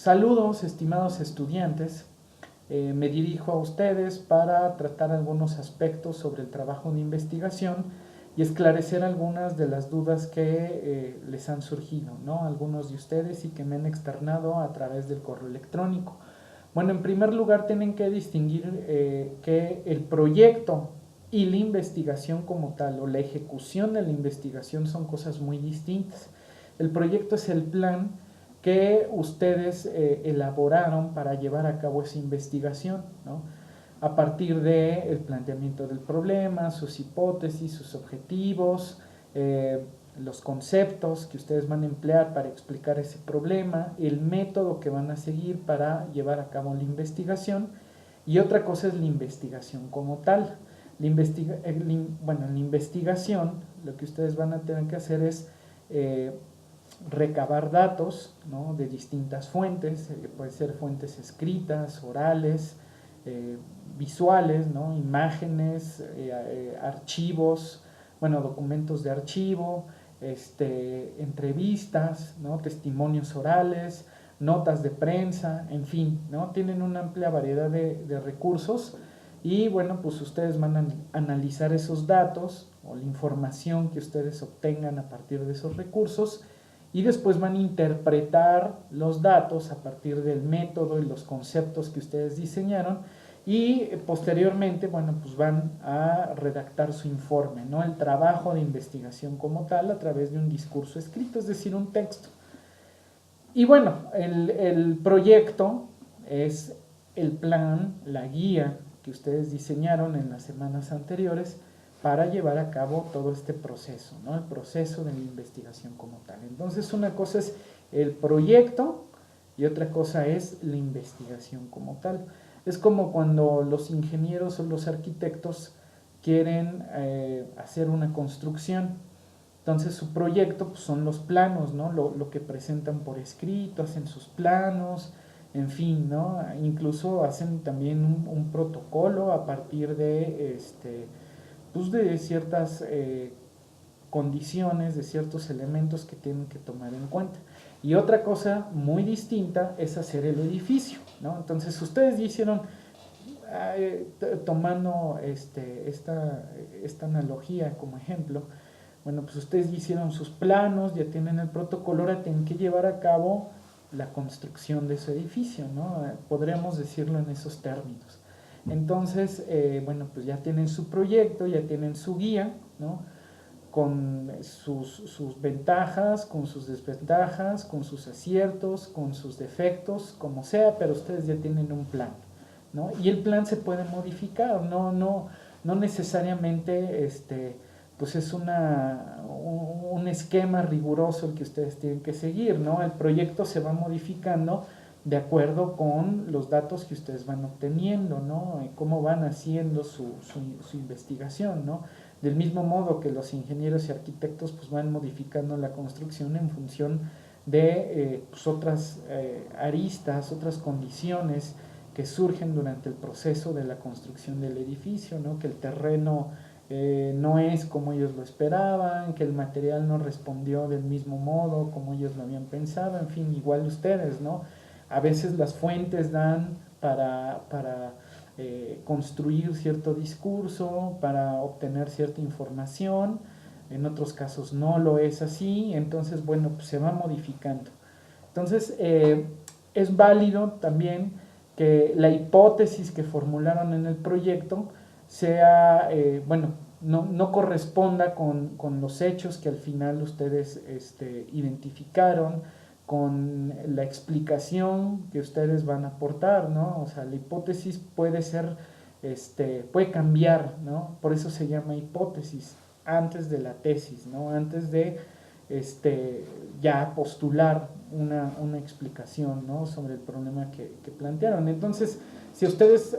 Saludos, estimados estudiantes. Me dirijo a ustedes para tratar algunos aspectos sobre el trabajo de investigación y esclarecer algunas de las dudas que les han surgido, ¿no? Algunos de ustedes y que me han externado a través del correo electrónico. Bueno, en primer lugar tienen que distinguir que el proyecto y la investigación como tal, o la ejecución de la investigación, son cosas muy distintas. El proyecto es el plan que ustedes elaboraron para llevar a cabo esa investigación, ¿no? A partir del planteamiento del problema, sus hipótesis, sus objetivos, los conceptos que ustedes van a emplear para explicar ese problema, el método que van a seguir para llevar a cabo la investigación, y otra cosa es la investigación como tal. La investigación, lo que ustedes van a tener que hacer es recabar datos, ¿no?, de distintas fuentes, puede ser fuentes escritas, orales, visuales, ¿no?, imágenes, archivos, bueno, documentos de archivo, entrevistas, ¿no?, testimonios orales, notas de prensa, en fin, ¿no? Tienen una amplia variedad de recursos y bueno, pues ustedes van a analizar esos datos o la información que ustedes obtengan a partir de esos recursos y después van a interpretar los datos a partir del método y los conceptos que ustedes diseñaron y posteriormente, bueno, pues van a redactar su informe, ¿no? El trabajo de investigación como tal a través de un discurso escrito, es decir, un texto. Y bueno, el proyecto es el plan, la guía que ustedes diseñaron en las semanas anteriores para llevar a cabo todo este proceso, ¿no? El proceso de la investigación como tal. Entonces, una cosa es el proyecto y otra cosa es la investigación como tal. Es como cuando los ingenieros o los arquitectos quieren hacer una construcción. Entonces su proyecto pues, son los planos, ¿no? Lo que presentan por escrito, hacen sus planos, en fin, ¿no? Incluso hacen también un protocolo a partir de, pues de ciertas condiciones, de ciertos elementos que tienen que tomar en cuenta. Y otra cosa muy distinta es hacer el edificio, ¿no? Entonces ustedes hicieron, tomando esta analogía como ejemplo, bueno, pues ustedes hicieron sus planos, ya tienen el protocolo, ahora tienen que llevar a cabo la construcción de su edificio, ¿no? Podríamos decirlo en esos términos. Entonces, bueno, pues ya tienen su proyecto, ya tienen su guía, ¿no? Con sus ventajas, con sus desventajas, con sus aciertos, con sus defectos, como sea, pero ustedes ya tienen un plan, ¿no? Y el plan se puede modificar, no necesariamente pues es un esquema riguroso el que ustedes tienen que seguir, ¿no? El proyecto se va modificando de acuerdo con los datos que ustedes van obteniendo, ¿no? Cómo van haciendo su investigación, ¿no? Del mismo modo que los ingenieros y arquitectos pues van modificando la construcción en función de pues otras aristas, otras condiciones que surgen durante el proceso de la construcción del edificio, ¿no? Que el terreno no es como ellos lo esperaban, que el material no respondió del mismo modo como ellos lo habían pensado, en fin, igual ustedes, ¿no? A veces las fuentes dan para construir cierto discurso, para obtener cierta información, en otros casos no lo es así, entonces, bueno, pues se va modificando. Entonces, es válido también que la hipótesis que formularon en el proyecto sea, bueno, no corresponda con los hechos que al final ustedes identificaron, con la explicación que ustedes van a aportar, ¿no? O sea, la hipótesis puede ser, puede cambiar, ¿no? Por eso se llama hipótesis, antes de la tesis, ¿no? Antes de ya postular una explicación, ¿no? Sobre el problema que plantearon. Entonces, si ustedes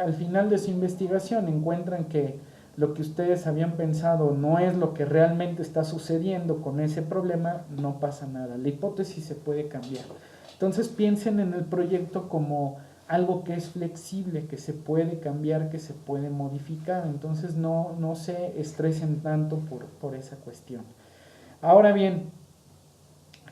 al final de su investigación encuentran que lo que ustedes habían pensado no es lo que realmente está sucediendo con ese problema, no pasa nada. La hipótesis se puede cambiar. Entonces piensen en el proyecto como algo que es flexible, que se puede cambiar, que se puede modificar. Entonces no se estresen tanto por esa cuestión. Ahora bien,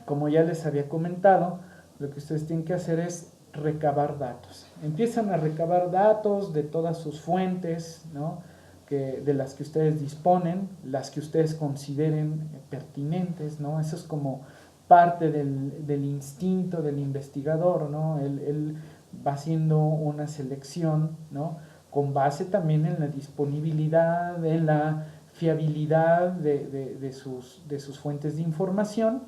como ya les había comentado, lo que ustedes tienen que hacer es recabar datos. Empiezan a recabar datos de todas sus fuentes, ¿no? De las que ustedes disponen, las que ustedes consideren pertinentes, ¿no? Eso es como parte del instinto del investigador, ¿no? Él va haciendo una selección, ¿no? Con base también en la disponibilidad, en la fiabilidad de sus fuentes de información,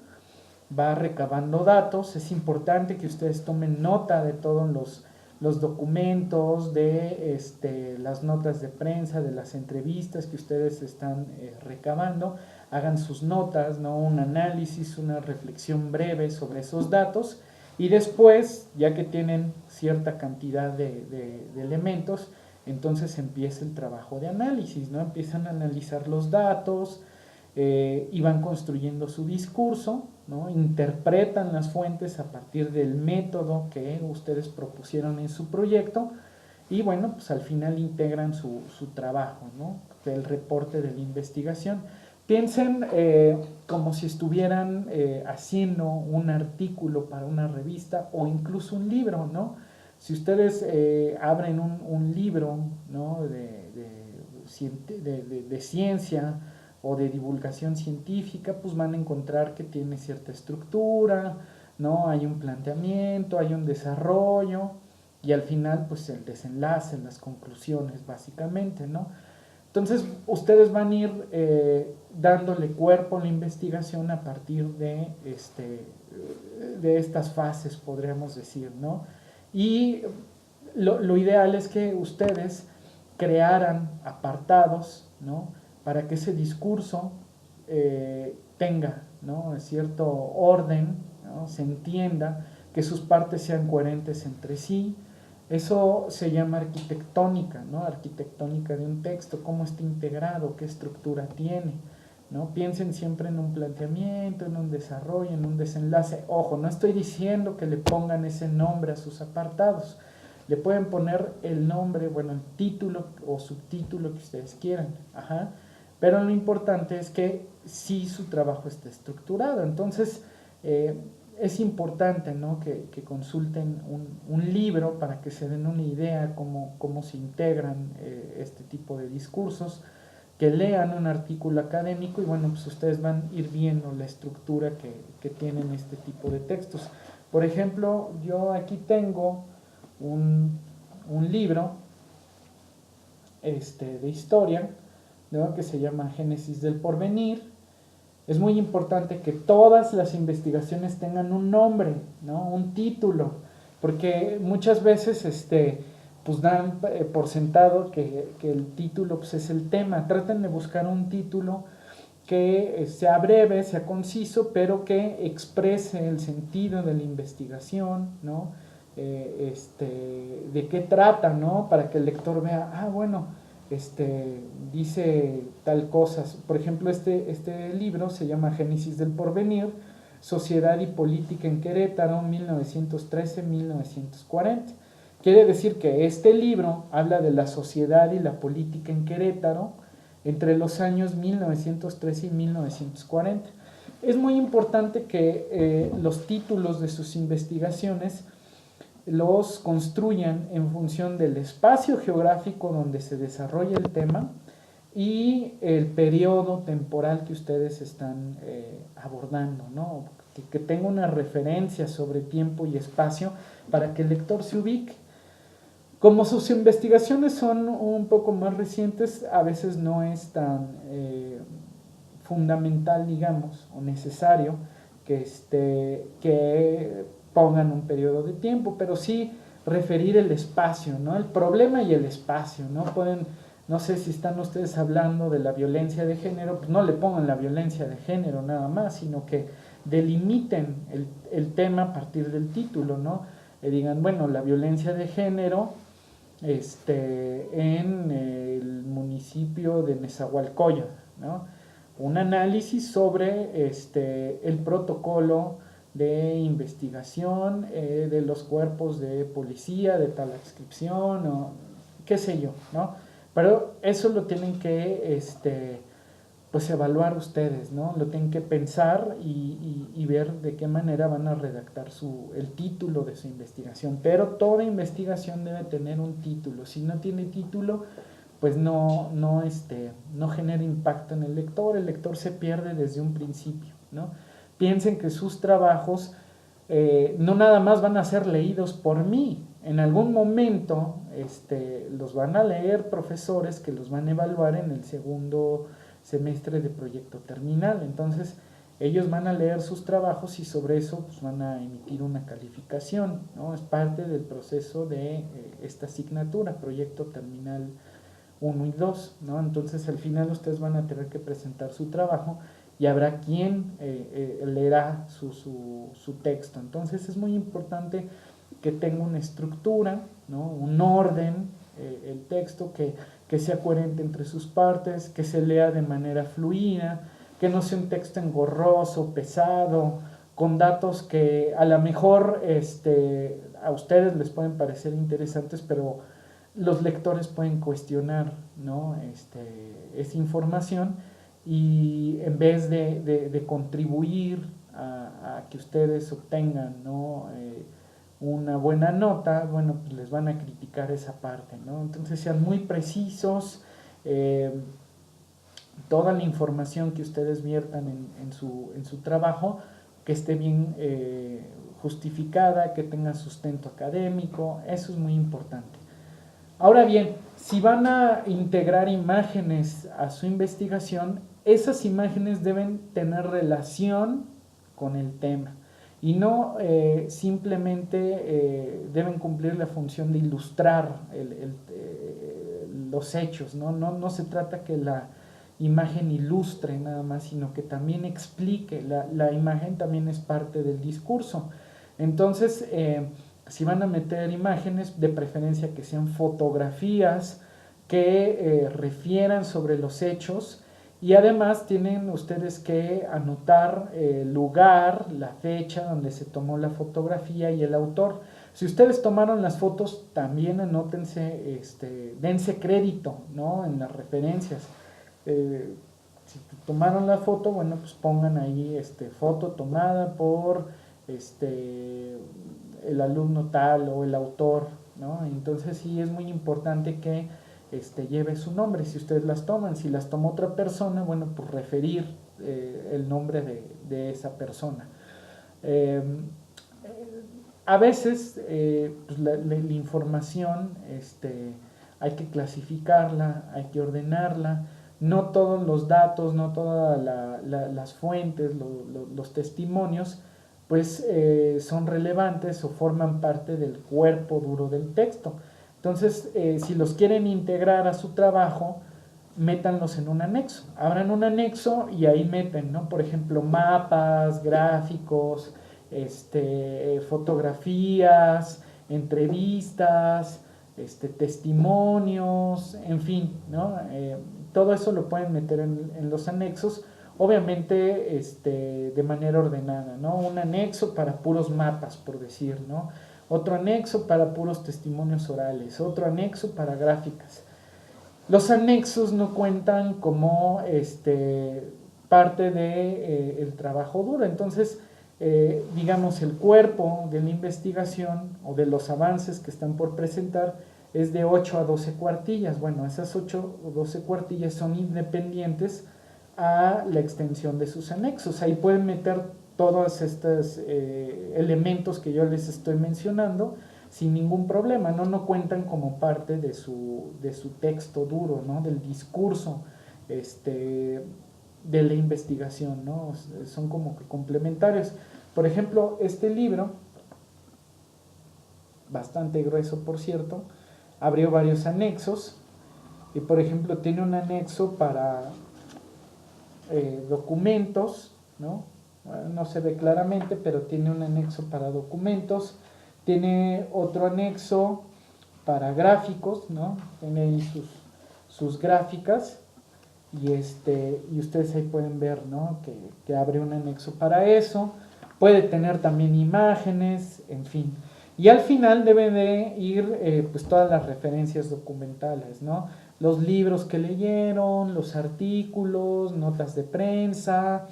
va recabando datos. Es importante que ustedes tomen nota de todos los documentos, de las notas de prensa, de las entrevistas que ustedes están recabando, hagan sus notas, ¿no? Un análisis, una reflexión breve sobre esos datos, y después, ya que tienen cierta cantidad de elementos, entonces empieza el trabajo de análisis, ¿no? Empiezan a analizar los datos, y van construyendo su discurso, ¿no? Interpretan las fuentes a partir del método que ustedes propusieron en su proyecto, y bueno, pues al final integran su trabajo, ¿no? El reporte de la investigación. Piensen como si estuvieran haciendo un artículo para una revista o incluso un libro, ¿no? Si ustedes abren un libro, ¿no? de ciencia o de divulgación científica, pues van a encontrar que tiene cierta estructura, ¿no? Hay un planteamiento, hay un desarrollo, y al final pues el desenlace, las conclusiones básicamente, ¿no? Entonces ustedes van a ir dándole cuerpo a la investigación a partir de estas fases, podríamos decir, ¿no? Y lo ideal es que ustedes crearan apartados, ¿no? Para que ese discurso tenga, ¿no? Cierto orden, ¿no? Se entienda, que sus partes sean coherentes entre sí. Eso se llama arquitectónica, ¿no? Arquitectónica de un texto, cómo está integrado, qué estructura tiene, ¿no? Piensen siempre en un planteamiento, en un desarrollo, en un desenlace. Ojo, no estoy diciendo que le pongan ese nombre a sus apartados. Le pueden poner el nombre, bueno, el título o subtítulo que ustedes quieran, ajá. Pero lo importante es que sí su trabajo esté estructurado. Entonces, es importante, ¿no? que consulten un libro para que se den una idea cómo se integran este tipo de discursos, que lean un artículo académico, y bueno, pues ustedes van a ir viendo la estructura que tienen este tipo de textos. Por ejemplo, yo aquí tengo un libro de historia, ¿no? Que se llama Génesis del Porvenir. Es muy importante que todas las investigaciones tengan un nombre, ¿no? Un título, porque muchas veces pues dan por sentado que el título pues es el tema. Traten de buscar un título que sea breve, sea conciso, pero que exprese el sentido de la investigación, ¿no? De qué trata, ¿no? Para que el lector vea, bueno, dice tal cosa. Por ejemplo, este libro se llama Génesis del Porvenir, Sociedad y Política en Querétaro, 1913-1940. Quiere decir que este libro habla de la sociedad y la política en Querétaro entre los años 1913 y 1940. Es muy importante que los títulos de sus investigaciones los construyan en función del espacio geográfico donde se desarrolla el tema y el periodo temporal que ustedes están abordando, ¿no? Que tenga una referencia sobre tiempo y espacio para que el lector se ubique. Como sus investigaciones son un poco más recientes, a veces no es tan fundamental, digamos, o necesario que pongan un periodo de tiempo, pero sí referir el espacio, ¿no? El problema y el espacio, ¿no? No sé si están ustedes hablando de la violencia de género, pues no le pongan la violencia de género nada más, sino que delimiten el tema a partir del título, ¿no? Digan, bueno, la violencia de género en el municipio de Nezahualcóyotl, ¿no? Un análisis sobre el protocolo de investigación de los cuerpos de policía, de tal adscripción, o qué sé yo, ¿no? Pero eso lo tienen que pues evaluar ustedes, ¿no? Lo tienen que pensar y ver de qué manera van a redactar el título de su investigación. Pero toda investigación debe tener un título. Si no tiene título, pues no genera impacto en el lector se pierde desde un principio, ¿no? Piensen que sus trabajos no nada más van a ser leídos por mí, en algún momento los van a leer profesores que los van a evaluar en el segundo semestre de proyecto terminal. Entonces ellos van a leer sus trabajos y sobre eso pues, van a emitir una calificación, ¿no? Es parte del proceso de esta asignatura, proyecto terminal 1 y 2, ¿no? Entonces al final ustedes van a tener que presentar su trabajo y habrá quien leerá su texto. Entonces es muy importante que tenga una estructura, ¿no? Un orden, el texto, que sea coherente entre sus partes, que se lea de manera fluida, que no sea un texto engorroso, pesado, con datos que a lo mejor a ustedes les pueden parecer interesantes, pero los lectores pueden cuestionar, ¿no? Esa información y en vez de contribuir a que ustedes obtengan, ¿no? Una buena nota, bueno, pues les van a criticar esa parte, ¿no? Entonces sean muy precisos, toda la información que ustedes viertan en su trabajo, que esté bien justificada, que tenga sustento académico, eso es muy importante. Ahora bien, si van a integrar imágenes a su investigación, esas imágenes deben tener relación con el tema y no simplemente deben cumplir la función de ilustrar los hechos, ¿no? No se trata que la imagen ilustre nada más, sino que también explique, la imagen también es parte del discurso. Entonces, si van a meter imágenes, de preferencia que sean fotografías que refieran sobre los hechos y además tienen ustedes que anotar el lugar, la fecha donde se tomó la fotografía y el autor. Si ustedes tomaron las fotos, también anótense, dense crédito, ¿no? En las referencias. Si tomaron la foto, bueno, pues pongan ahí foto tomada por el alumno tal o el autor, ¿no? Entonces sí es muy importante que lleve su nombre si ustedes las toman. Si las tomó otra persona, bueno, pues referir el nombre de esa persona. A veces pues la información hay que clasificarla, hay que ordenarla. No todos los datos, no todas las fuentes, los testimonios, pues son relevantes o forman parte del cuerpo duro del texto. Entonces, si los quieren integrar a su trabajo, métanlos en un anexo. Abran un anexo y ahí meten, ¿no? Por ejemplo, mapas, gráficos, fotografías, entrevistas, testimonios, en fin, ¿no? Todo eso lo pueden meter en los anexos, obviamente de manera ordenada, ¿no? Un anexo para puros mapas, por decir, ¿no? Otro anexo para puros testimonios orales, otro anexo para gráficas. Los anexos no cuentan como parte de el trabajo duro, entonces digamos el cuerpo de la investigación o de los avances que están por presentar es de 8 a 12 cuartillas. Bueno, esas 8 o 12 cuartillas son independientes a la extensión de sus anexos. Ahí pueden meter todos estos elementos que yo les estoy mencionando sin ningún problema, no cuentan como parte de su texto duro, ¿no? Del discurso de la investigación, ¿no? Son como que complementarios. Por ejemplo, este libro, bastante grueso por cierto, abrió varios anexos y por ejemplo tiene un anexo para documentos, ¿no? No se ve claramente, pero tiene un anexo para documentos, tiene otro anexo para gráficos, ¿no? Tiene ahí sus gráficas y ustedes ahí pueden ver, ¿no? Que abre un anexo para eso, puede tener también imágenes, en fin. Y al final debe de ir pues todas las referencias documentales, ¿no? los libros que leyeron, los artículos, notas de prensa,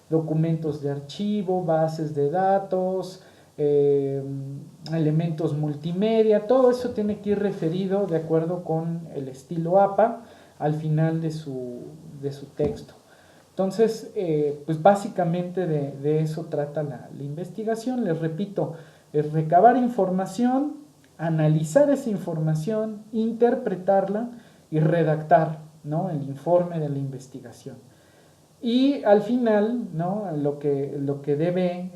documentos de archivo, bases de datos, elementos multimedia, todo eso tiene que ir referido de acuerdo con el estilo APA al final de su texto. Entonces, pues básicamente de eso trata la investigación. Les repito, es recabar información, analizar esa información, interpretarla y redactar, ¿no?, el informe de la investigación. Y al final, ¿no?, lo que debe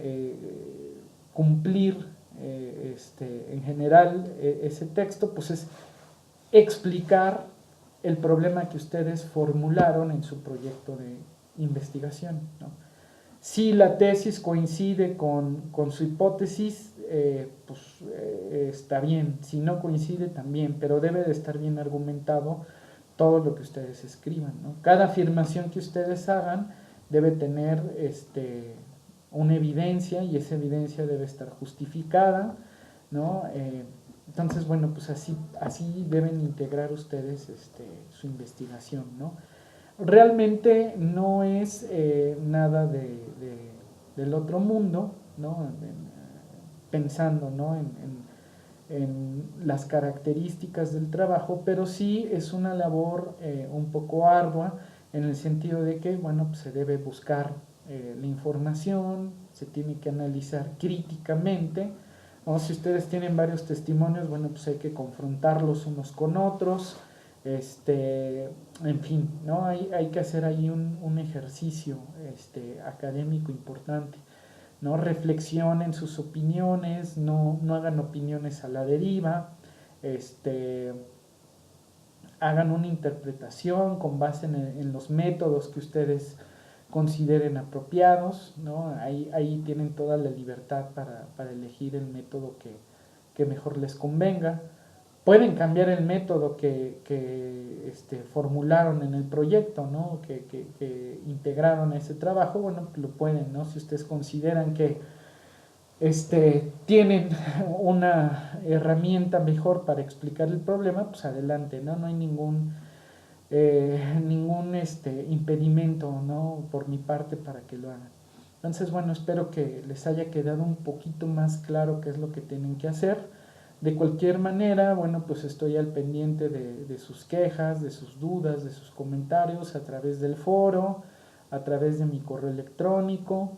cumplir en general ese texto, pues es explicar el problema que ustedes formularon en su proyecto de investigación, ¿no? Si la tesis coincide con su hipótesis, está bien. Si no coincide, también, pero debe de estar bien argumentado todo lo que ustedes escriban, ¿no? Cada afirmación que ustedes hagan debe tener una evidencia, y esa evidencia debe estar justificada, ¿no? Entonces, bueno, pues así deben integrar ustedes su investigación, ¿no? Realmente no es nada del otro mundo, ¿no? Pensando, ¿no?, en las características del trabajo, pero sí es una labor un poco ardua, en el sentido de que, bueno, pues se debe buscar la información, se tiene que analizar críticamente, ¿no? Si ustedes tienen varios testimonios, bueno, pues hay que confrontarlos unos con otros, en fin, ¿no? Hay que hacer ahí un ejercicio académico importante, ¿no? Reflexionen sus opiniones, no hagan opiniones a la deriva, hagan una interpretación con base en los métodos que ustedes consideren apropiados, ¿no? Ahí tienen toda la libertad para elegir el método que mejor les convenga. Pueden cambiar el método que formularon en el proyecto, ¿no?, que integraron a ese trabajo. Bueno, lo pueden, ¿no? Si ustedes consideran que tienen una herramienta mejor para explicar el problema, pues adelante, ¿no? No hay ningún impedimento, ¿no?, por mi parte para que lo hagan. Entonces, bueno, espero que les haya quedado un poquito más claro qué es lo que tienen que hacer. De cualquier manera, bueno, pues estoy al pendiente de sus quejas, de sus dudas, de sus comentarios a través del foro, a través de mi correo electrónico.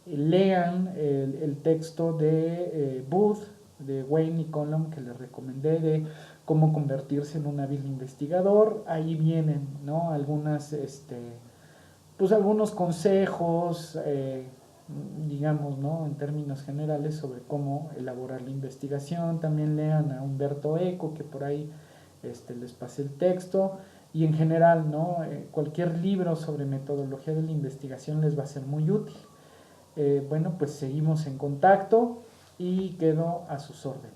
Lean el texto de Booth, de Wayne y Column, que les recomendé, de cómo convertirse en un hábil investigador. Ahí vienen, ¿no?, algunos consejos, digamos, ¿no?, en términos generales, sobre cómo elaborar la investigación. También lean a Humberto Eco, que por ahí les pasé el texto, y en general, ¿no?, cualquier libro sobre metodología de la investigación les va a ser muy útil. Bueno, pues seguimos en contacto y quedo a sus órdenes.